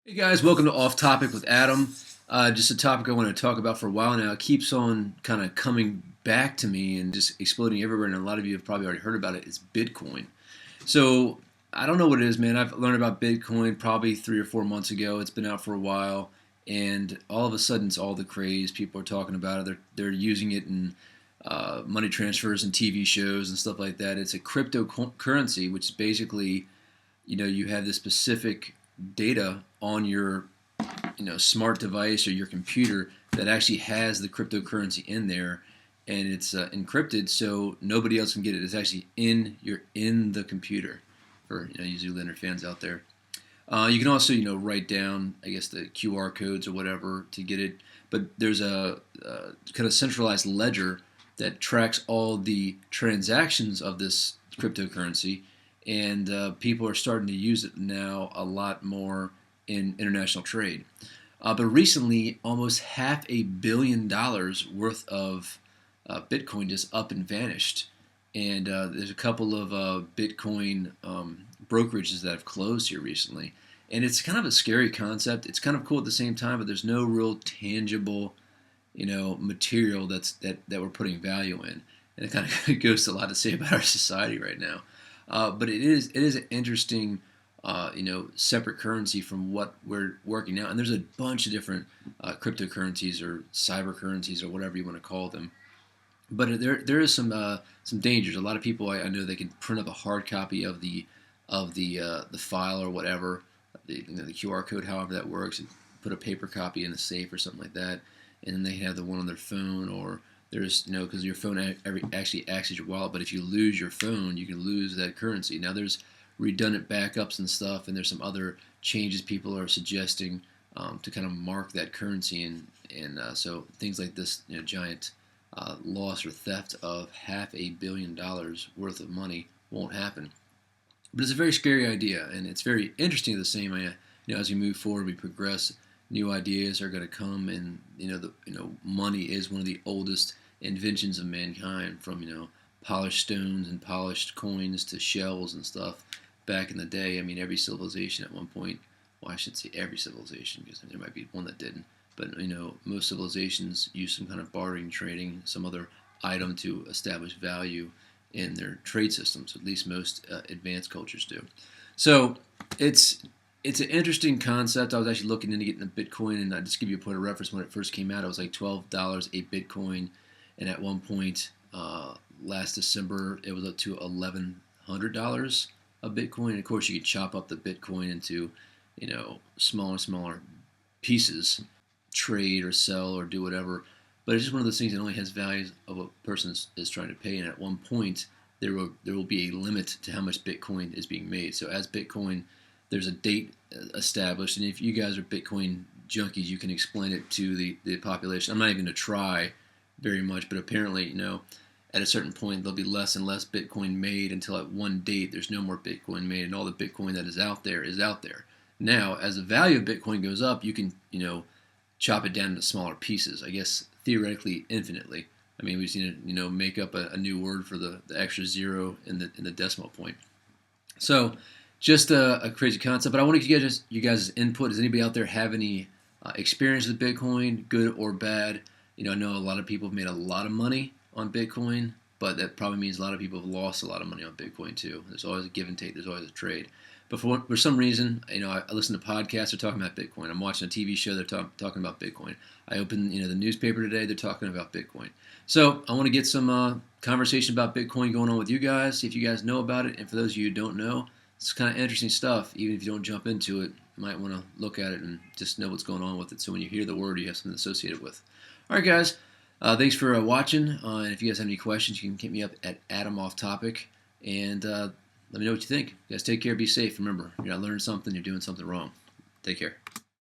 Hey guys, welcome to Off Topic with Adam. Just a topic I want to talk about for a while now. It keeps on kind of coming back to me and just exploding everywhere, and a lot of you have probably already heard about it. It's Bitcoin. So I don't know what it is, man. I've learned about Bitcoin probably 3 or 4 months ago. It's been out for a while, and all of a sudden it's all the craze. People are talking about it. They're using it in money transfers and TV shows and stuff like that. It's a cryptocurrency, which is basically, you have this specific data on your smart device or your computer that actually has the cryptocurrency in there, and it's encrypted so nobody else can get it. It's actually in the computer for you Zoolander fans out there. You can also write down, I guess, the QR codes or whatever to get it, but there's a kind of centralized ledger that tracks all the transactions of this cryptocurrency, and people are starting to use it now a lot more in international trade. But recently, almost $500 million worth of Bitcoin just up and vanished. And there's a couple of Bitcoin brokerages that have closed here recently. And it's kind of a scary concept. It's kind of cool at the same time, but there's no real tangible, material that we're putting value in. And it kind of goes to a lot to say about our society right now. But it is an interesting, separate currency from what we're working now. And there's a bunch of different cryptocurrencies or cyber currencies or whatever you want to call them. But there is some dangers. A lot of people I know, they can print up a hard copy of the file or whatever, the QR code, however that works, and put a paper copy in a safe or something like that, and then they have the one on their phone. Or there's, because your phone actually acts as your wallet, but if you lose your phone, you can lose that currency. Now there's redundant backups and stuff, and there's some other changes people are suggesting to kind of mark that currency, and so things like this, giant loss or theft of $500 million worth of money won't happen. But it's a very scary idea, and it's very interesting at the same way. As we move forward, we progress. New ideas are going to come, and money is one of the oldest inventions of mankind, from polished stones and polished coins to shells and stuff back in the day. I mean, every civilization at one point, well, I should say every civilization, because there might be one that didn't, but most civilizations use some kind of bartering, trading, some other item to establish value in their trade systems. At least most advanced cultures do. So it's an interesting concept. I was actually looking into getting a Bitcoin, and I just give you a point of reference. When it first came out, it was like $12 a Bitcoin, and at one point last December, it was up to $1,100 a Bitcoin. And of course, you could chop up the Bitcoin into smaller and smaller pieces, trade or sell or do whatever. But it's just one of those things that only has values of what a person is trying to pay. And at one point, there will be a limit to how much Bitcoin is being made. So as Bitcoin, there's a date established, and if you guys are Bitcoin junkies, you can explain it to the population. I'm not even going to try very much, but apparently, at a certain point, there'll be less and less Bitcoin made until at one date there's no more Bitcoin made, and all the Bitcoin that is out there is out there. Now, as the value of Bitcoin goes up, you can, chop it down into smaller pieces, I guess theoretically infinitely. I mean, we've seen it, make up a new word for the extra zero in the decimal point. So just a crazy concept, but I want to get you guys' input. Does anybody out there have any experience with Bitcoin, good or bad? I know a lot of people have made a lot of money on Bitcoin, but that probably means a lot of people have lost a lot of money on Bitcoin too. There's always a give and take. There's always a trade. But for some reason, I listen to podcasts. They're talking about Bitcoin. I'm watching a TV show. They're talking about Bitcoin. I open the newspaper today. They're talking about Bitcoin. So I want to get some conversation about Bitcoin going on with you guys. See if you guys know about it. And for those of you who don't know, it's kind of interesting stuff. Even if you don't jump into it, you might want to look at it and just know what's going on with it. So when you hear the word, you have something associated with. All right, guys. Thanks for watching. And if you guys have any questions, you can hit me up at Adam Off Topic. And let me know what you think. You guys take care. Be safe. Remember, you're not learning something. You're doing something wrong. Take care.